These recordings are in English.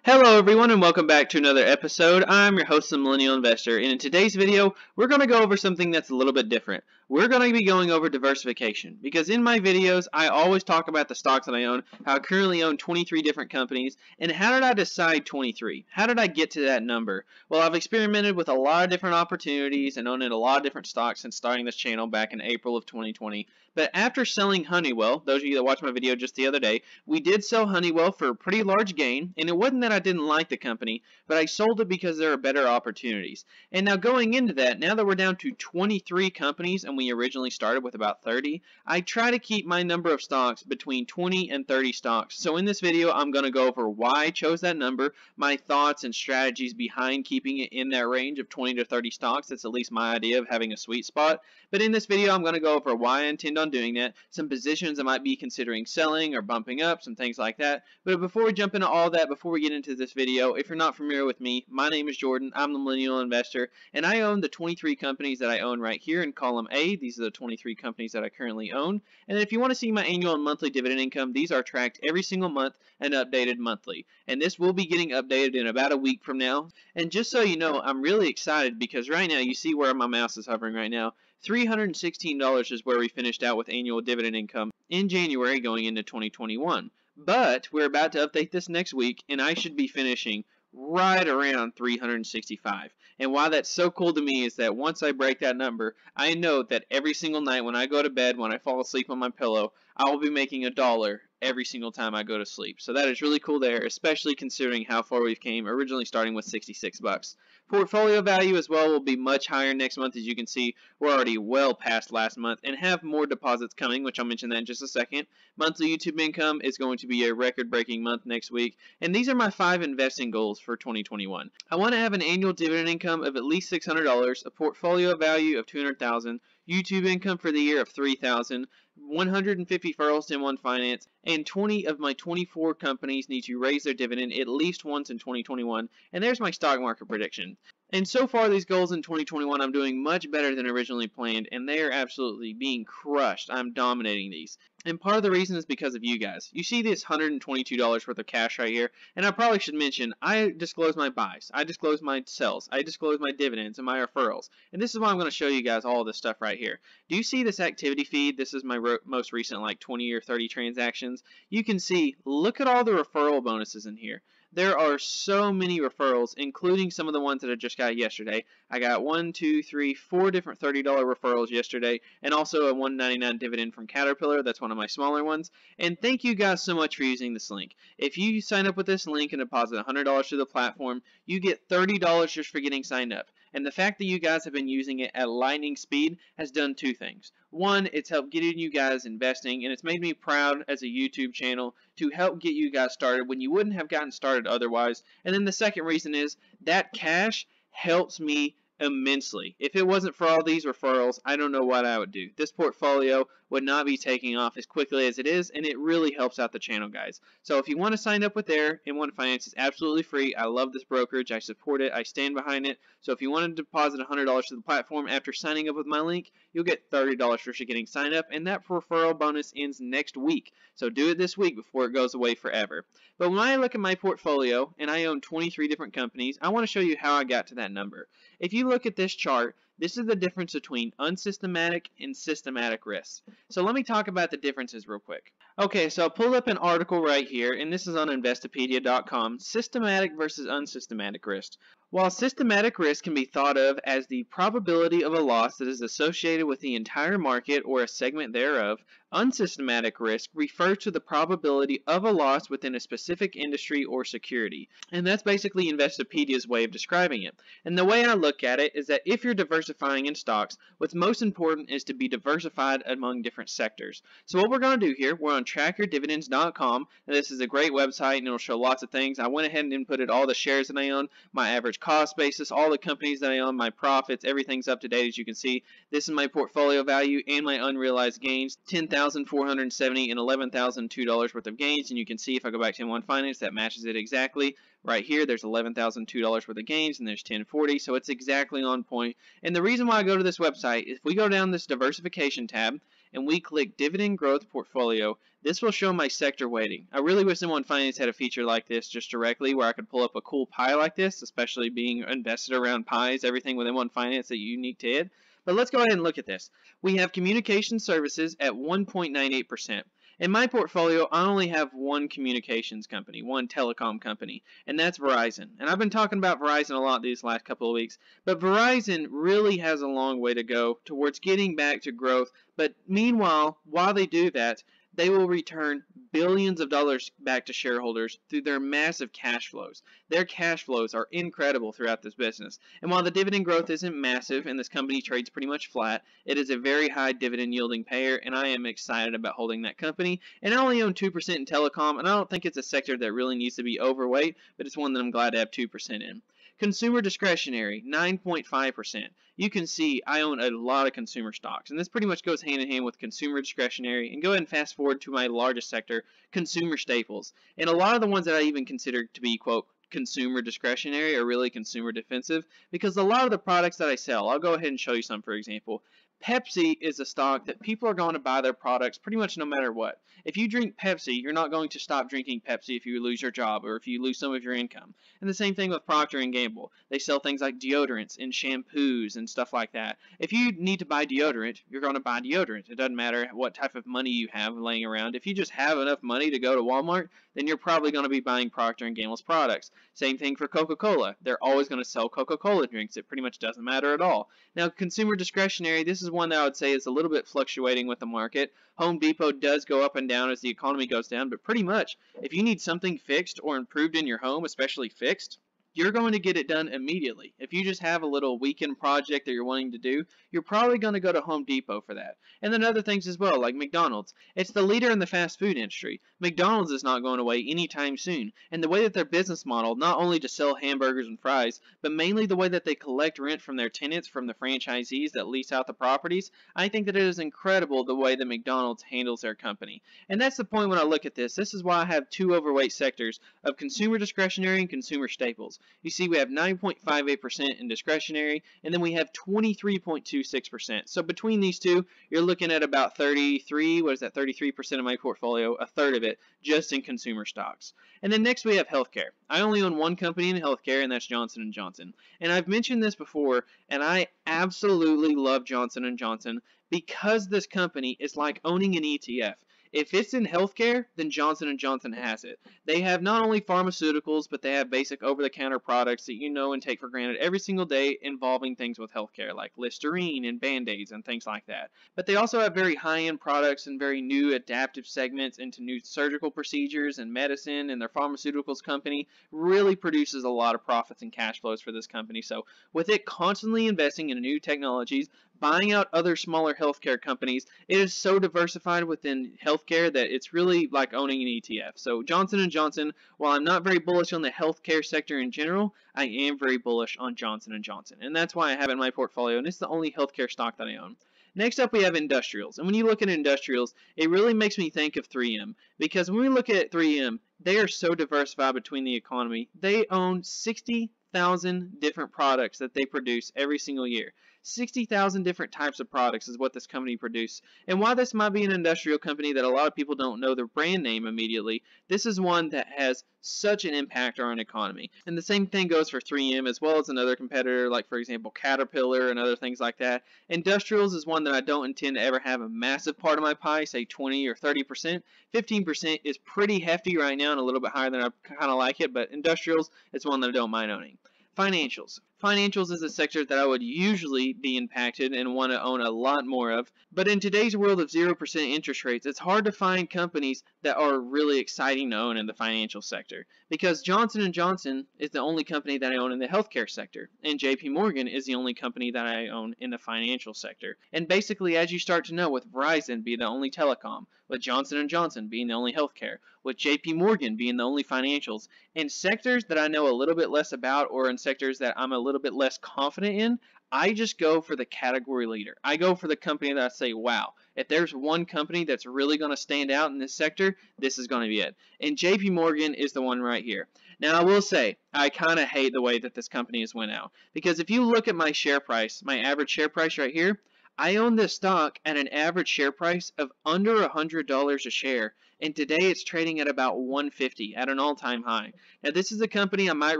Hello everyone and welcome back to another episode. I'm your host, the Millennial Investor, and in today's video, we're going to go over something that's a little bit different. We're going to be going over diversification, because in my videos, I always talk about the stocks that I own, how I currently own 23 different companies, and how did I decide 23? How did I get to that number? Well, I've experimented with a lot of different opportunities and owned a lot of different stocks since starting this channel back in April of 2020. But after selling Honeywell, those of you that watched my video just the other day, we did sell Honeywell for a pretty large gain, and it wasn't that I didn't like the company, but I sold it because there are better opportunities. And now going into that, now that we're down to 23 companies and we originally started with about 30, I try to keep my number of stocks between 20 and 30 stocks. So in this video, I'm going to go over why I chose that number, my thoughts and strategies behind keeping it in that range of 20 to 30 stocks. That's at least my idea of having a sweet spot. But in this video, I'm going to go over why I intend on doing that, some positions I might be considering selling or bumping up, some things like that. But before we jump into all that, before we get into this video, if you're not familiar with me, my name is Jordan. I'm the Millennial Investor, and I own the 23 companies that I own right here in column A. These are the 23 companies that I currently own. And if you want to see my annual and monthly dividend income, these are tracked every single month and updated monthly. And this will be getting updated in about a week from now. And just so you know, I'm really excited because right now, you see where my mouse is hovering right now, $316 is where we finished out with annual dividend income in January going into 2021. But we're about to update this next week, and I should be finishing right around 365. And why that's so cool to me is that once I break that number, I know that every single night when I go to bed, when I fall asleep on my pillow, I will be making $1 every single time I go to sleep. So that is really cool there, especially considering how far we've came, originally starting with 66 bucks. Portfolio value as well will be much higher next month. As you can see, we're already well past last month and have more deposits coming, which I'll mention that in just a second. Monthly YouTube income is going to be a record-breaking month next week. And these are my 5 investing goals for 2021. I want to have an annual dividend income of at least $600, a portfolio value of $200,000, YouTube income for the year of $3,000, 150 referrals to M1 Finance, and 20 of my 24 companies need to raise their dividend at least once in 2021. And there's my stock market prediction. And so far, these goals in 2021, I'm doing much better than originally planned, and they are absolutely being crushed. I'm dominating these. And part of the reason is because of you guys. You see this $122 worth of cash right here, and I probably should mention, I disclose my buys, I disclose my sells, I disclose my dividends and my referrals. And this is why I'm going to show you guys all this stuff right here. Do you see this activity feed? This is my most recent like 20 or 30 transactions. You can see, look at all the referral bonuses in here. There are so many referrals, including some of the ones that I just got yesterday. I got 1, 2, 3, 4 different $30 referrals yesterday, and also a $1.99 dividend from Caterpillar. That's one of my smaller ones. And thank you guys so much for using this link. If you sign up with this link and deposit $100 to the platform, you get $30 just for getting signed up. And the fact that you guys have been using it at lightning speed has done 2 things. One, it's helped getting you guys investing, and it's made me proud as a YouTube channel to help get you guys started when you wouldn't have gotten started otherwise. And then the second reason is that cash helps me immensely. If it wasn't for all these referrals, I don't know what I would do. This portfolio would not be taking off as quickly as it is, and it really helps out the channel, guys. So if you want to sign up with there, M1 Finance is absolutely free. I love this brokerage. I support it. I stand behind it. So if you want to deposit $100 to the platform after signing up with my link, you'll get $30 for getting signed up, and that referral bonus ends next week. So do it this week before it goes away forever. But when I look at my portfolio, and I own 23 different companies, I want to show you how I got to that number. If you look at this chart, this is the difference between unsystematic and systematic risks. So let me talk about the differences real quick. Okay, so I pulled up an article right here, and this is on Investopedia.com, systematic versus unsystematic risk. While systematic risk can be thought of as the probability of a loss that is associated with the entire market or a segment thereof, unsystematic risk refers to the probability of a loss within a specific industry or security. And that's basically Investopedia's way of describing it. And the way I look at it is that if you're diversifying in stocks, what's most important is to be diversified among different sectors. So what we're going to do here, we're on trackyourdividends.com, and this is a great website and it'll show lots of things. I went ahead and inputted all the shares that I own, my average cost basis, all the companies that I own, my profits, everything's up to date as you can see. This is my portfolio value and my unrealized gains, $10,470 and $11,002 worth of gains, and you can see if I go back to M1 Finance, that matches it exactly. Right here, there's $11,002 worth of gains, and there's $1040, so it's exactly on point. And the reason why I go to this website, if we go down this diversification tab, and we click Dividend Growth Portfolio, this will show my sector weighting. I really wish M1 Finance had a feature like this just directly where I could pull up a cool pie like this, especially being invested around pies, everything with M1 Finance that you unique to it. But let's go ahead and look at this. We have communication services at 1.98%. In my portfolio, I only have one communications company, one telecom company, and that's Verizon. And I've been talking about Verizon a lot these last couple of weeks, but Verizon really has a long way to go towards getting back to growth. But meanwhile, while they do that, they will return billions of dollars back to shareholders through their massive cash flows. Their cash flows are incredible throughout this business. And while the dividend growth isn't massive and this company trades pretty much flat, it is a very high dividend yielding payer, and I am excited about holding that company. And I only own 2% in telecom, and I don't think it's a sector that really needs to be overweight, but it's one that I'm glad to have 2% in. Consumer discretionary, 9.5%. You can see I own a lot of consumer stocks, and this pretty much goes hand in hand with consumer discretionary. And go ahead and fast forward to my largest sector, consumer staples. And a lot of the ones that I even consider to be, quote, consumer discretionary are really consumer defensive, because a lot of the products that I sell, I'll go ahead and show you some. For example, Pepsi is a stock that people are going to buy their products pretty much no matter what. If you drink Pepsi, you're not going to stop drinking Pepsi if you lose your job or if you lose some of your income. And the same thing with Procter & Gamble. They sell things like deodorants and shampoos and stuff like that. If you need to buy deodorant, you're going to buy deodorant. It doesn't matter what type of money you have laying around. If you just have enough money to go to Walmart, then you're probably going to be buying Procter & Gamble's products. Same thing for Coca-Cola. They're always going to sell Coca-Cola drinks. It pretty much doesn't matter at all. Now, consumer discretionary, this is one that I would say is a little bit fluctuating with the market. Home Depot does go up and down as the economy goes down, but pretty much if you need something fixed or improved in your home, especially fixed, you're going to get it done immediately. If you just have a little weekend project that you're wanting to do, you're probably going to go to Home Depot for that. And then other things as well, like McDonald's. It's the leader in the fast food industry. McDonald's is not going away anytime soon. And the way that their business model, not only to sell hamburgers and fries, but mainly the way that they collect rent from their tenants, from the franchisees that lease out the properties, I think that it is incredible the way that McDonald's handles their company. And that's the point when I look at this. This is why I have two overweight sectors of consumer discretionary and consumer staples. You see we have 9.58% in discretionary, and then we have 23.26%. So between these two, you're looking at about 33% of my portfolio, a third of it, just in consumer stocks. And then next we have healthcare. I only own one company in healthcare, and that's Johnson & Johnson. And I've mentioned this before, and I absolutely love Johnson & Johnson because this company is like owning an ETF. If it's in healthcare, then Johnson & Johnson has it. They have not only pharmaceuticals, but they have basic over-the-counter products that you know and take for granted every single day involving things with healthcare, like Listerine and Band-Aids and things like that. But they also have very high-end products and very new adaptive segments into new surgical procedures and medicine, and their pharmaceuticals company really produces a lot of profits and cash flows for this company. So with it constantly investing in new technologies, buying out other smaller healthcare companies, it is so diversified within healthcare that it's really like owning an ETF. So Johnson & Johnson, while I'm not very bullish on the healthcare sector in general, I am very bullish on Johnson & Johnson. And that's why I have it in my portfolio, and it's the only healthcare stock that I own. Next up, we have industrials. And when you look at industrials, it really makes me think of 3M. Because when we look at 3M, they are so diversified between the economy. They own 60,000 different products that they produce every single year. 60,000 different types of products is what this company produces. And while this might be an industrial company that a lot of people don't know their brand name immediately, this is one that has such an impact on our economy. And the same thing goes for 3M as well as another competitor like, for example, Caterpillar and other things like that. Industrials is one that I don't intend to ever have a massive part of my pie, say 20 or 30%. 15% is pretty hefty right now and a little bit higher than I kind of like it, but industrials is one that I don't mind owning. Financials. Financials is a sector that I would usually be impacted and want to own a lot more of, but in today's world of 0% interest rates, it's hard to find companies that are really exciting to own in the financial sector, because Johnson & Johnson is the only company that I own in the healthcare sector, and JP Morgan is the only company that I own in the financial sector. And basically, as you start to know, with Verizon being the only telecom, with Johnson & Johnson being the only healthcare, with JP Morgan being the only financials, in sectors that I know a little bit less about or in sectors that I'm a little bit less confident in, I just go for the category leader. I go for the company that I say, wow, if there's one company that's really going to stand out in this sector, this is going to be it. And JP Morgan is the one right here. Now, I will say, I kind of hate the way that this company has went out. Because if you look at my share price, my average share price right here, I own this stock at an average share price of under $100 a share, and today it's trading at about $150 at an all-time high. Now, this is a company I might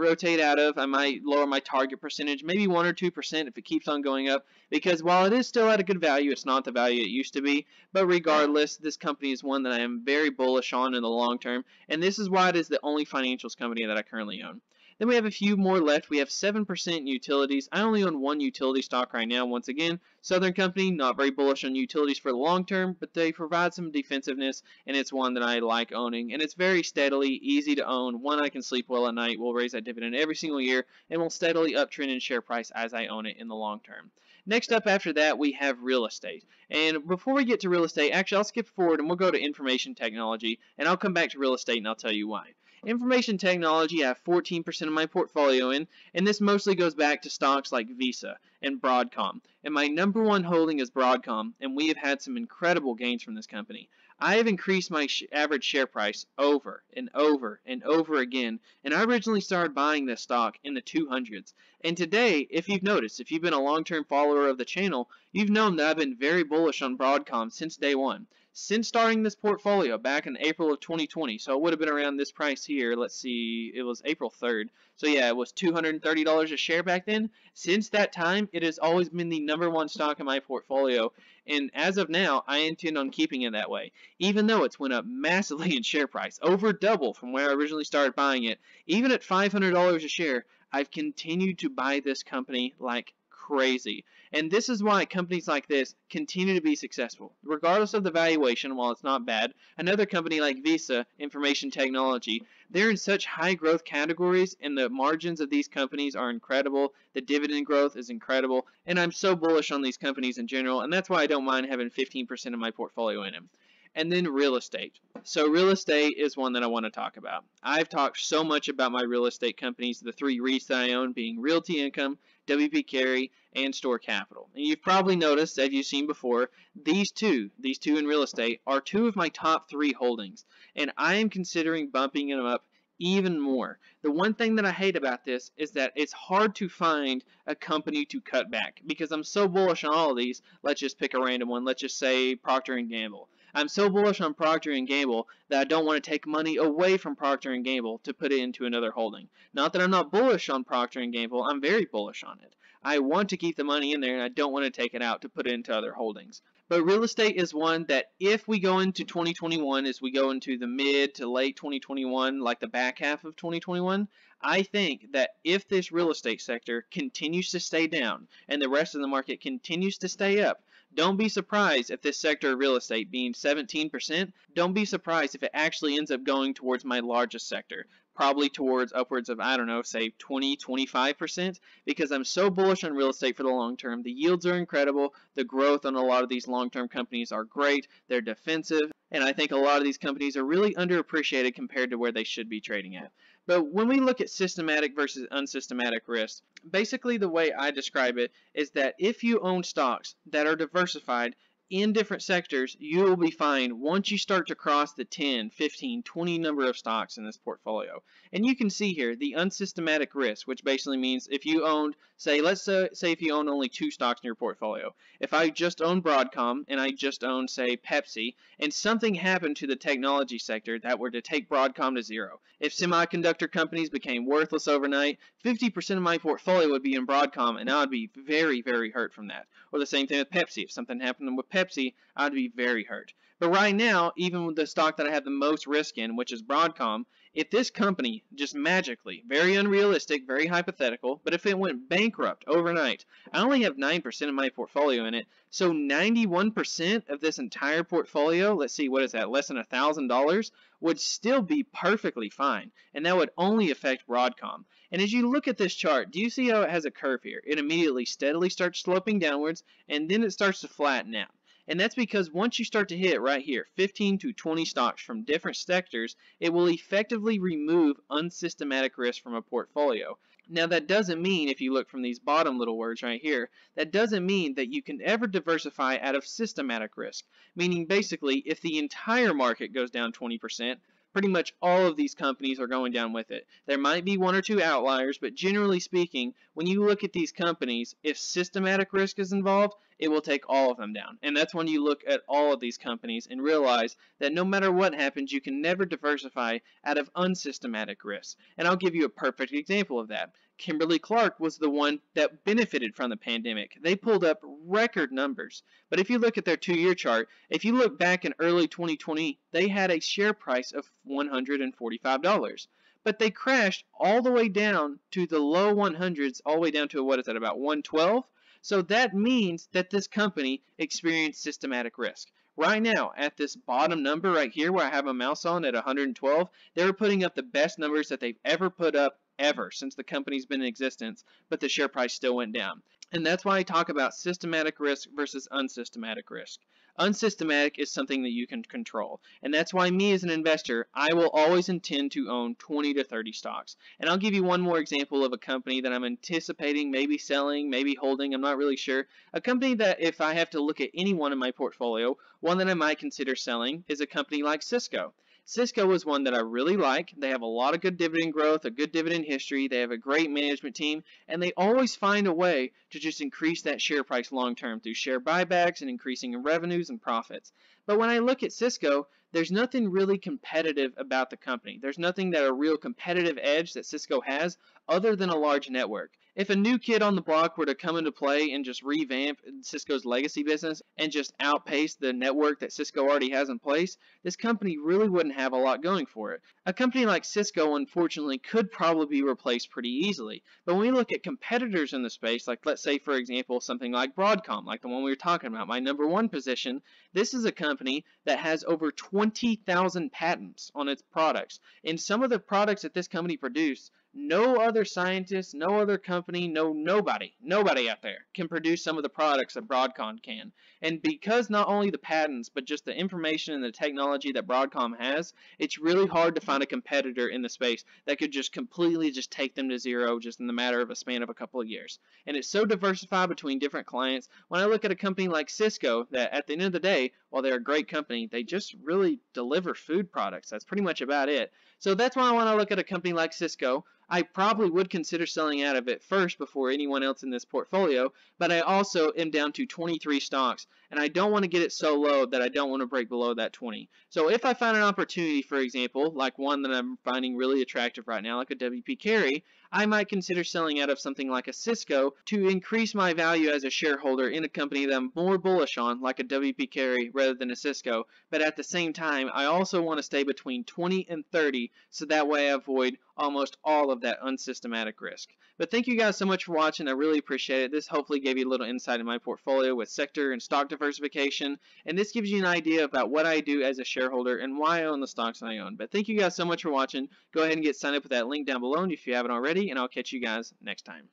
rotate out of. I might lower my target percentage, maybe 1 or 2% if it keeps on going up, because while it is still at a good value, it's not the value it used to be. But regardless, this company is one that I am very bullish on in the long term, and this is why it is the only financials company that I currently own. Then we have a few more left. We have 7% utilities. I only own one utility stock right now. Once again, Southern Company, not very bullish on utilities for the long term, but they provide some defensiveness, and it's one that I like owning. And it's very steadily, easy to own. One I can sleep well at night. We'll raise that dividend every single year, and will steadily uptrend in share price as I own it in the long term. Next up after that, we have real estate. And before we get to real estate, actually, I'll skip forward and we'll go to information technology, and I'll come back to real estate and I'll tell you why. Information technology, I have 14% of my portfolio in, and this mostly goes back to stocks like Visa and Broadcom. And my number one holding is Broadcom, and we have had some incredible gains from this company. I have increased my average share price over and over and over again, and I originally started buying this stock in the 200s. And today, if you've noticed, if you've been a long-term follower of the channel, you've known that I've been very bullish on Broadcom since day one. Since starting this portfolio back in April of 2020, so it would have been around this price here. Let's see, it was April 3rd. So yeah, it was $230 a share back then. Since that time, it has always been the number one stock in my portfolio, and as of now, I intend on keeping it that way. Even though it's went up massively in share price, over double from where I originally started buying it, even at $500 a share, I've continued to buy this company like crazy. And this is why companies like this continue to be successful. Regardless of the valuation, while it's not bad, another company like Visa, Information Technology, they're in such high growth categories, and the margins of these companies are incredible. The dividend growth is incredible, and I'm so bullish on these companies in general, and that's why I don't mind having 15% of my portfolio in them. And then real estate. So real estate is one that I want to talk about. I've talked so much about my real estate companies, the three REITs that I own being Realty Income, WP Carey, and Store Capital. And you've probably noticed, as you've seen before, these two in real estate are two of my top 3 holdings. And I am considering bumping them up even more. The one thing that I hate about this is that it's hard to find a company to cut back, because I'm so bullish on all of these. Let's just pick a random one. Let's just say Procter & Gamble. I'm so bullish on Procter & Gamble that I don't want to take money away from Procter & Gamble to put it into another holding. Not that I'm not bullish on Procter & Gamble, I'm very bullish on it. I want to keep the money in there, and I don't want to take it out to put it into other holdings. But real estate is one that if we go into 2021, as we go into the mid to late 2021, like the back half of 2021, I think that if this real estate sector continues to stay down and the rest of the market continues to stay up, don't be surprised if this sector of real estate being 17%, don't be surprised if it actually ends up going towards my largest sector, probably towards upwards of, I don't know, say 20-25%, because I'm so bullish on real estate for the long term. The yields are incredible, the growth on a lot of these long-term companies are great, they're defensive, and I think a lot of these companies are really underappreciated compared to where they should be trading at. But when we look at systematic versus unsystematic risk, basically the way I describe it is that if you own stocks that are diversified in different sectors, you will be fine once you start to cross the 10, 15, 20 number of stocks in this portfolio. And you can see here the unsystematic risk, which basically means if you owned, say, let's say if you own only 2 stocks in your portfolio. If I just own Broadcom and I just own, say, Pepsi, and something happened to the technology sector that were to take Broadcom to zero. If semiconductor companies became worthless overnight, 50% of my portfolio would be in Broadcom, and I would be very, very hurt from that. Or the same thing with Pepsi. If something happened with Pepsi, I'd be very hurt. But right now, even with the stock that I have the most risk in, which is Broadcom, if this company just magically, very unrealistic, very hypothetical, but if it went bankrupt overnight, I only have 9% of my portfolio in it, so 91% of this entire portfolio, let's see, what is that, less than $1,000, would still be perfectly fine, and that would only affect Broadcom. And as you look at this chart, do you see how it has a curve here? It immediately steadily starts sloping downwards, and then it starts to flatten out. And that's because once you start to hit right here, 15 to 20 stocks from different sectors, it will effectively remove unsystematic risk from a portfolio. Now that doesn't mean, if you look from these bottom little words right here, that doesn't mean that you can ever diversify out of systematic risk. Meaning basically, if the entire market goes down 20%, pretty much all of these companies are going down with it. There might be 1 or 2 outliers, but generally speaking, when you look at these companies, if systematic risk is involved, it will take all of them down. And that's when you look at all of these companies and realize that no matter what happens, you can never diversify out of unsystematic risks. And I'll give you a perfect example of that. Kimberly-Clark was the one that benefited from the pandemic. They pulled up record numbers. But if you look at their 2-year chart, if you look back in early 2020, they had a share price of $145. But they crashed all the way down to the low 100s, all the way down to, what is that, about 112? So that means that this company experienced systematic risk. Right now, at this bottom number right here where I have a mouse on at 112, they were putting up the best numbers that they've ever put up ever since the company's been in existence, but the share price still went down. And that's why I talk about systematic risk versus unsystematic risk. Unsystematic is something that you can control. And that's why me as an investor, I will always intend to own 20 to 30 stocks. And I'll give you one more example of a company that I'm anticipating maybe selling, maybe holding, I'm not really sure. A company that if I have to look at any one in my portfolio, one that I might consider selling is a company like Cisco. Cisco is one that I really like. They have a lot of good dividend growth, a good dividend history. They have a great management team, and they always find a way to just increase that share price long term through share buybacks and increasing in revenues and profits. But when I look at Cisco, there's nothing really competitive about the company. There's nothing that a real competitive edge that Cisco has other than a large network. If a new kid on the block were to come into play and just revamp Cisco's legacy business and just outpace the network that Cisco already has in place, this company really wouldn't have a lot going for it. A company like Cisco, unfortunately, could probably be replaced pretty easily. But when we look at competitors in the space, like let's say, for example, something like Broadcom, like the one we were talking about, my number one position, this is a company that has over 20,000 patents on its products. And some of the products that this company produces, no other scientist, no other company, nobody out there can produce some of the products that Broadcom can. And because not only the patents, but just the information and the technology that Broadcom has, it's really hard to find a competitor in the space that could just completely just take them to zero just in the matter of a span of a couple of years. And it's so diversified between different clients. When I look at a company like Cisco, that at the end of the day, while they're a great company, they just really deliver food products. That's pretty much about it. So that's why I want to look at a company like Cisco. I probably would consider selling out of it first before anyone else in this portfolio, but I also am down to 23 stocks, and I don't want to get it so low that I don't want to break below that 20. So if I find an opportunity, for example, like one that I'm finding really attractive right now, like a WP Carry, I might consider selling out of something like a Cisco to increase my value as a shareholder in a company that I'm more bullish on, like a WP Carry rather than a Cisco. But at the same time, I also want to stay between 20 and 30 so that way I avoid almost all of that unsystematic risk. But thank you guys so much for watching. I really appreciate it. This hopefully gave you a little insight in my portfolio with sector and stock diversification, and this gives you an idea about what I do as a shareholder and why I own the stocks I own. But thank you guys so much for watching. Go ahead and get signed up with that link down below if you haven't already, and I'll catch you guys next time.